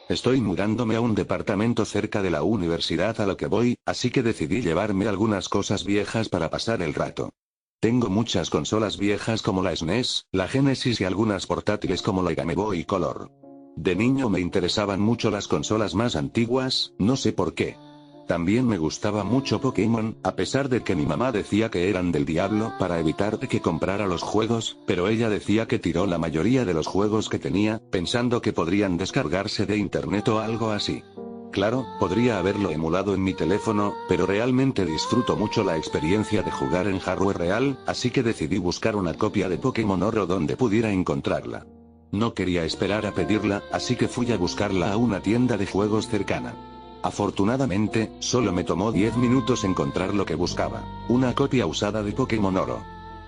Estoy mudándome a un departamento cerca de la universidad a lo que voy, así que decidí llevarme algunas cosas viejas para pasar el rato. Tengo muchas consolas viejas como la SNES, la Genesis y algunas portátiles como la Game Boy Color. De niño me interesaban mucho las consolas más antiguas, no sé por qué. También me gustaba mucho Pokémon, a pesar de que mi mamá decía que eran del diablo para evitar que comprara los juegos, pero ella decía que tiró la mayoría de los juegos que tenía, pensando que podrían descargarse de internet o algo así. Claro, podría haberlo emulado en mi teléfono, pero realmente disfruto mucho la experiencia de jugar en hardware real, así que decidí buscar una copia de Pokémon Oro donde pudiera encontrarla. No quería esperar a pedirla, así que fui a buscarla a una tienda de juegos cercana. Afortunadamente, solo me tomó 10 minutos encontrar lo que buscaba, una copia usada de Pokémon Oro.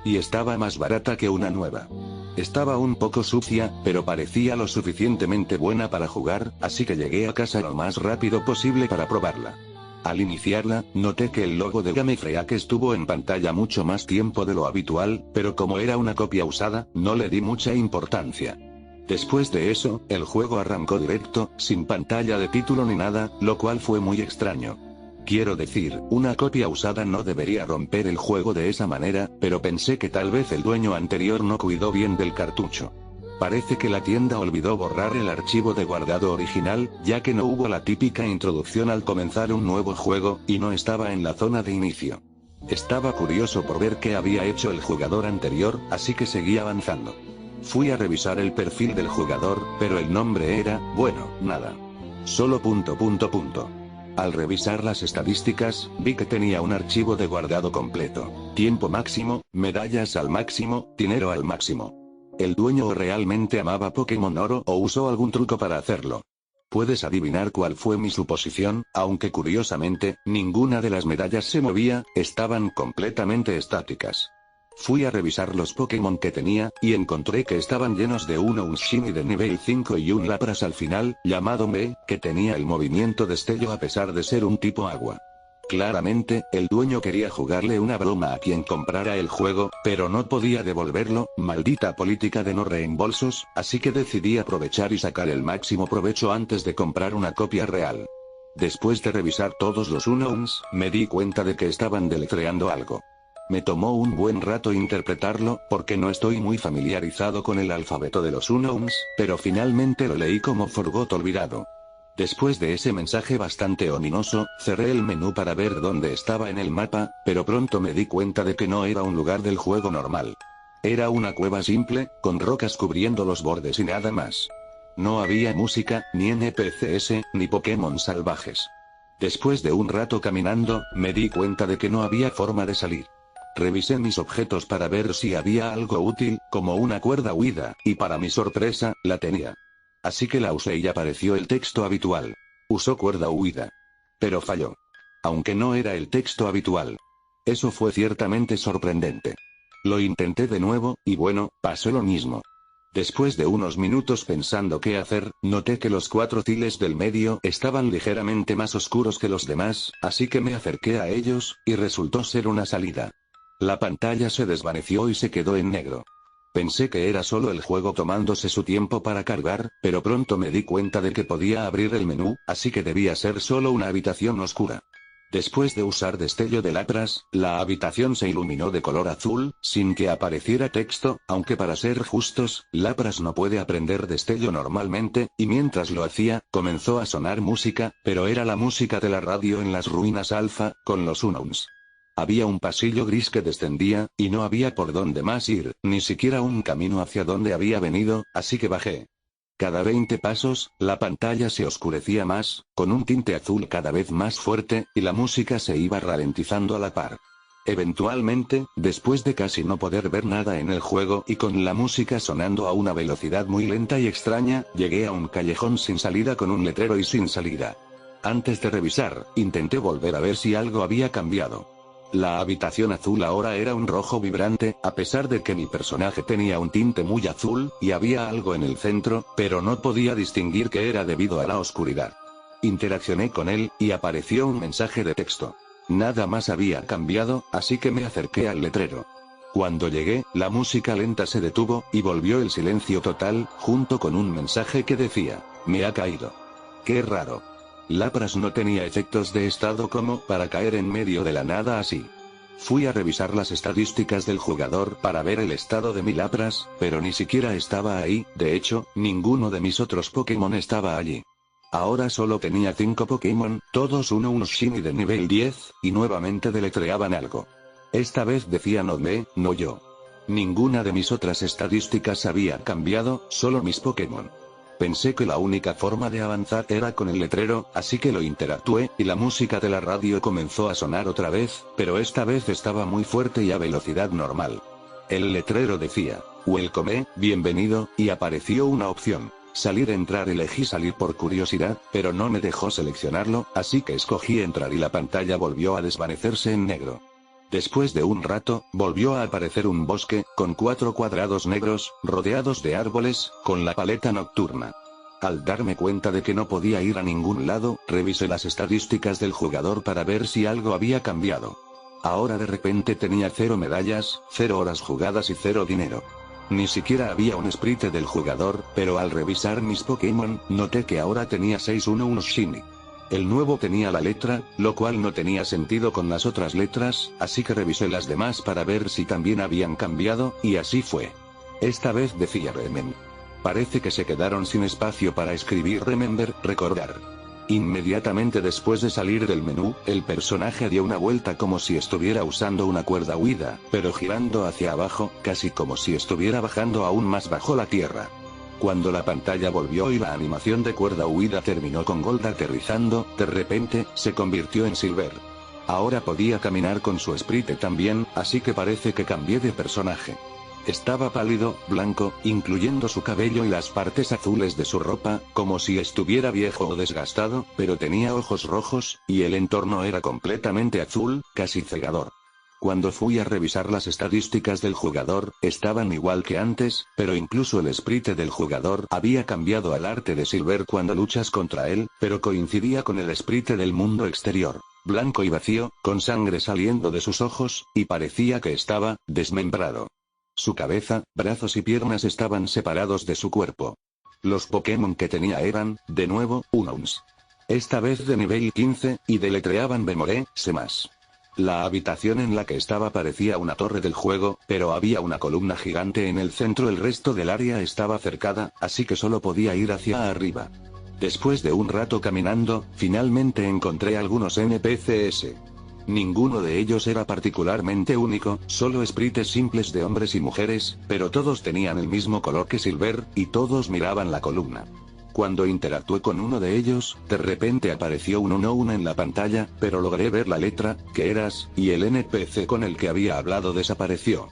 Y estaba más barata que una nueva. Estaba un poco sucia, pero parecía lo suficientemente buena para jugar, así que llegué a casa lo más rápido posible para probarla. Al iniciarla, noté que el logo de Game Freak estuvo en pantalla mucho más tiempo de lo habitual, pero como era una copia usada, no le di mucha importancia. Después de eso, el juego arrancó directo, sin pantalla de título ni nada, lo cual fue muy extraño. Quiero decir, una copia usada no debería romper el juego de esa manera, pero pensé que tal vez el dueño anterior no cuidó bien del cartucho. Parece que la tienda olvidó borrar el archivo de guardado original, ya que no hubo la típica introducción al comenzar un nuevo juego, y no estaba en la zona de inicio. Estaba curioso por ver qué había hecho el jugador anterior, así que seguí avanzando. Fui a revisar el perfil del jugador, pero el nombre era, bueno, nada. Solo ... Al revisar las estadísticas, vi que tenía un archivo de guardado completo. Tiempo máximo, medallas al máximo, dinero al máximo. ¿El dueño o realmente amaba Pokémon Oro o usó algún truco para hacerlo? ¿Puedes adivinar cuál fue mi suposición? Aunque curiosamente, ninguna de las medallas se movía, estaban completamente estáticas. Fui a revisar los Pokémon que tenía, y encontré que estaban llenos de un Shiny de nivel 5 y un Lapras al final, llamado Me, que tenía el movimiento destello a pesar de ser un tipo agua. Claramente, el dueño quería jugarle una broma a quien comprara el juego, pero no podía devolverlo, maldita política de no reembolsos, así que decidí aprovechar y sacar el máximo provecho antes de comprar una copia real. Después de revisar todos los Unknowns, me di cuenta de que estaban deletreando algo. Me tomó un buen rato interpretarlo, porque no estoy muy familiarizado con el alfabeto de los Unknowns, pero finalmente lo leí como Forgot olvidado. Después de ese mensaje bastante ominoso, cerré el menú para ver dónde estaba en el mapa, pero pronto me di cuenta de que no era un lugar del juego normal. Era una cueva simple, con rocas cubriendo los bordes y nada más. No había música, ni NPCs, ni Pokémon salvajes. Después de un rato caminando, me di cuenta de que no había forma de salir. Revisé mis objetos para ver si había algo útil, como una cuerda huida, y para mi sorpresa, la tenía. Así que la usé y apareció el texto habitual. Usó cuerda huida. Pero falló. Aunque no era el texto habitual. Eso fue ciertamente sorprendente. Lo intenté de nuevo, y bueno, pasó lo mismo. Después de unos minutos pensando qué hacer, noté que los 4 tiles del medio estaban ligeramente más oscuros que los demás, así que me acerqué a ellos, y resultó ser una salida. La pantalla se desvaneció y se quedó en negro. Pensé que era solo el juego tomándose su tiempo para cargar, pero pronto me di cuenta de que podía abrir el menú, así que debía ser solo una habitación oscura. Después de usar destello de Lapras, la habitación se iluminó de color azul, sin que apareciera texto, aunque para ser justos, Lapras no puede aprender destello normalmente, y mientras lo hacía, comenzó a sonar música, pero era la música de la radio en las ruinas Alpha, con los Unknowns. Había un pasillo gris que descendía, y no había por dónde más ir, ni siquiera un camino hacia donde había venido, así que bajé. Cada 20 pasos, la pantalla se oscurecía más, con un tinte azul cada vez más fuerte, y la música se iba ralentizando a la par. Eventualmente, después de casi no poder ver nada en el juego y con la música sonando a una velocidad muy lenta y extraña, llegué a un callejón sin salida con un letrero y sin salida. Antes de revisar, intenté volver a ver si algo había cambiado. La habitación azul ahora era un rojo vibrante, a pesar de que mi personaje tenía un tinte muy azul, y había algo en el centro, pero no podía distinguir qué era debido a la oscuridad. Interaccioné con él, y apareció un mensaje de texto. Nada más había cambiado, así que me acerqué al letrero. Cuando llegué, la música lenta se detuvo, y volvió el silencio total, junto con un mensaje que decía: Me ha caído. Qué raro. Lapras no tenía efectos de estado como para caer en medio de la nada así. Fui a revisar las estadísticas del jugador para ver el estado de mi Lapras, pero ni siquiera estaba ahí, de hecho, ninguno de mis otros Pokémon estaba allí. Ahora solo tenía 5 Pokémon, todos un Shiny de nivel 10, y nuevamente deletreaban algo. Esta vez decían Odme, no yo. Ninguna de mis otras estadísticas había cambiado, solo mis Pokémon. Pensé que la única forma de avanzar era con el letrero, así que lo interactué, y la música de la radio comenzó a sonar otra vez, pero esta vez estaba muy fuerte y a velocidad normal. El letrero decía, Welcome, bienvenido, y apareció una opción. Salir entrar elegí salir por curiosidad, pero no me dejó seleccionarlo, así que escogí entrar y la pantalla volvió a desvanecerse en negro. Después de un rato, volvió a aparecer un bosque, con 4 cuadrados negros, rodeados de árboles, con la paleta nocturna. Al darme cuenta de que no podía ir a ningún lado, revisé las estadísticas del jugador para ver si algo había cambiado. Ahora de repente tenía 0 medallas, 0 horas jugadas y 0 dinero. Ni siquiera había un sprite del jugador, pero al revisar mis Pokémon, noté que ahora tenía 6 Shiny. El nuevo tenía la letra, lo cual no tenía sentido con las otras letras, así que revisé las demás para ver si también habían cambiado, y así fue. Esta vez decía Remember. Parece que se quedaron sin espacio para escribir Remember, recordar. Inmediatamente después de salir del menú, el personaje dio una vuelta como si estuviera usando una cuerda huida, pero girando hacia abajo, casi como si estuviera bajando aún más bajo la tierra. Cuando la pantalla volvió y la animación de cuerda huida terminó con Gold aterrizando, de repente, se convirtió en Silver. Ahora podía caminar con su sprite también, así que parece que cambié de personaje. Estaba pálido, blanco, incluyendo su cabello y las partes azules de su ropa, como si estuviera viejo o desgastado, pero tenía ojos rojos, y el entorno era completamente azul, casi cegador. Cuando fui a revisar las estadísticas del jugador, estaban igual que antes, pero incluso el sprite del jugador había cambiado al arte de Silver cuando luchas contra él, pero coincidía con el sprite del mundo exterior. Blanco y vacío, con sangre saliendo de sus ojos, y parecía que estaba desmembrado. Su cabeza, brazos y piernas estaban separados de su cuerpo. Los Pokémon que tenía eran, de nuevo, Unowns. Esta vez de nivel 15, y deletreaban Bemore, Semas. La habitación en la que estaba parecía una torre del juego, pero había una columna gigante en el centro. El resto del área estaba cercada, así que solo podía ir hacia arriba. Después de un rato caminando, finalmente encontré algunos NPCs. Ninguno de ellos era particularmente único, solo sprites simples de hombres y mujeres, pero todos tenían el mismo color que Silver, y todos miraban la columna. Cuando interactué con uno de ellos, de repente apareció un unknown en la pantalla, pero logré ver la letra, que eras, y el NPC con el que había hablado desapareció.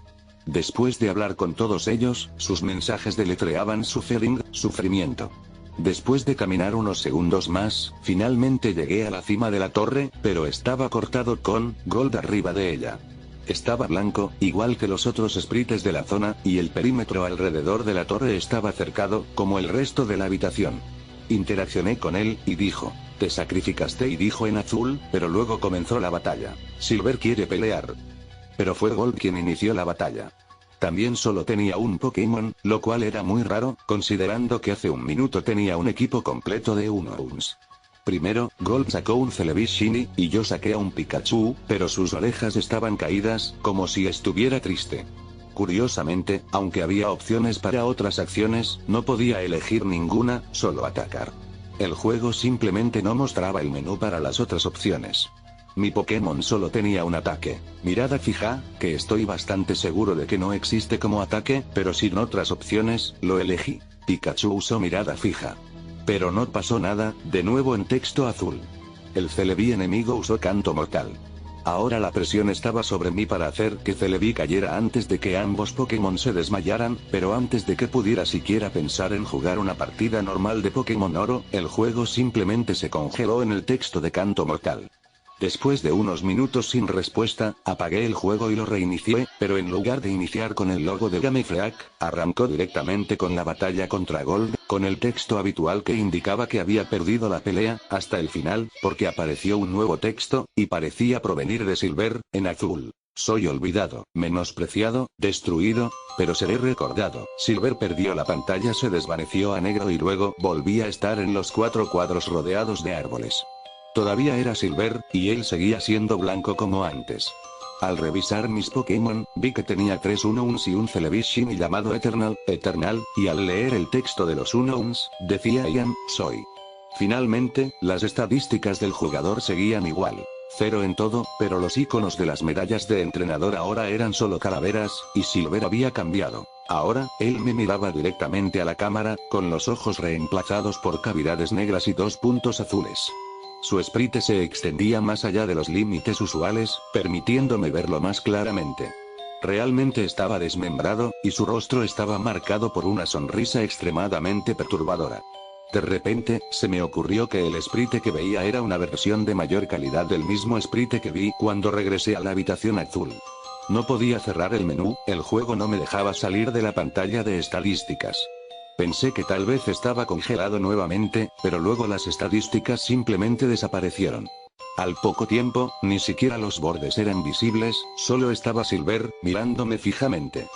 Después de hablar con todos ellos, sus mensajes deletreaban suffering, sufrimiento. Después de caminar unos segundos más, finalmente llegué a la cima de la torre, pero estaba cortado con Gold arriba de ella. Estaba blanco, igual que los otros sprites de la zona, y el perímetro alrededor de la torre estaba cercado, como el resto de la habitación. Interaccioné con él, y dijo, te sacrificaste, y dijo en azul, pero luego comenzó la batalla. Silver quiere pelear. Pero fue Gold quien inició la batalla. También solo tenía un Pokémon, lo cual era muy raro, considerando que hace un minuto tenía un equipo completo de Unowns. Primero, Gold sacó un Celebi Shiny, y yo saqué a un Pikachu, pero sus orejas estaban caídas, como si estuviera triste. Curiosamente, aunque había opciones para otras acciones, no podía elegir ninguna, solo atacar. El juego simplemente no mostraba el menú para las otras opciones. Mi Pokémon solo tenía un ataque, mirada fija, que estoy bastante seguro de que no existe como ataque, pero sin otras opciones, lo elegí. Pikachu usó mirada fija. Pero no pasó nada, de nuevo en texto azul. El Celebi enemigo usó canto mortal. Ahora la presión estaba sobre mí para hacer que Celebi cayera antes de que ambos Pokémon se desmayaran, pero antes de que pudiera siquiera pensar en jugar una partida normal de Pokémon Oro, el juego simplemente se congeló en el texto de canto mortal. Después de unos minutos sin respuesta, apagué el juego y lo reinicié, pero en lugar de iniciar con el logo de Game Freak, arrancó directamente con la batalla contra Gold, con el texto habitual que indicaba que había perdido la pelea, hasta el final, porque apareció un nuevo texto, y parecía provenir de Silver, en azul. Soy olvidado, menospreciado, destruido, pero seré recordado. Silver perdió la pantalla, se desvaneció a negro y luego volvía a estar en los 4 cuadros rodeados de árboles. Todavía era Silver, y él seguía siendo blanco como antes. Al revisar mis Pokémon, vi que tenía 3 Unknowns y un Celebi llamado Eternal, y al leer el texto de los Unknowns, decía Ian, soy. Finalmente, las estadísticas del jugador seguían igual. 0 en todo, pero los iconos de las medallas de entrenador ahora eran solo calaveras, y Silver había cambiado. Ahora, él me miraba directamente a la cámara, con los ojos reemplazados por cavidades negras y 2 puntos azules. Su sprite se extendía más allá de los límites usuales, permitiéndome verlo más claramente. Realmente estaba desmembrado, y su rostro estaba marcado por una sonrisa extremadamente perturbadora. De repente, se me ocurrió que el sprite que veía era una versión de mayor calidad del mismo sprite que vi cuando regresé a la habitación azul. No podía cerrar el menú, el juego no me dejaba salir de la pantalla de estadísticas. Pensé que tal vez estaba congelado nuevamente, pero luego las estadísticas simplemente desaparecieron. Al poco tiempo, ni siquiera los bordes eran visibles, solo estaba Silver, mirándome fijamente.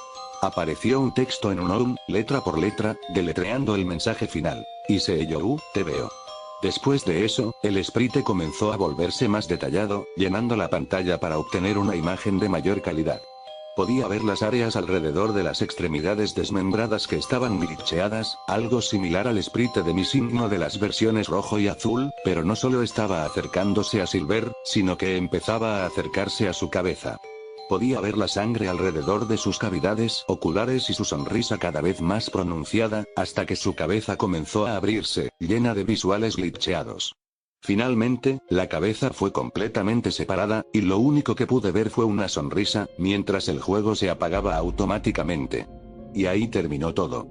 Apareció un texto en Unknown, letra por letra, deletreando el mensaje final. Iseiyou, te veo. Después de eso, el sprite comenzó a volverse más detallado, llenando la pantalla para obtener una imagen de mayor calidad. Podía ver las áreas alrededor de las extremidades desmembradas que estaban glitcheadas, algo similar al sprite de mi signo de las versiones rojo y azul, pero no solo estaba acercándose a Silver, sino que empezaba a acercarse a su cabeza. Podía ver la sangre alrededor de sus cavidades oculares y su sonrisa cada vez más pronunciada, hasta que su cabeza comenzó a abrirse, llena de visuales glitcheados. Finalmente, la cabeza fue completamente separada, y lo único que pude ver fue una sonrisa, mientras el juego se apagaba automáticamente. Y ahí terminó todo.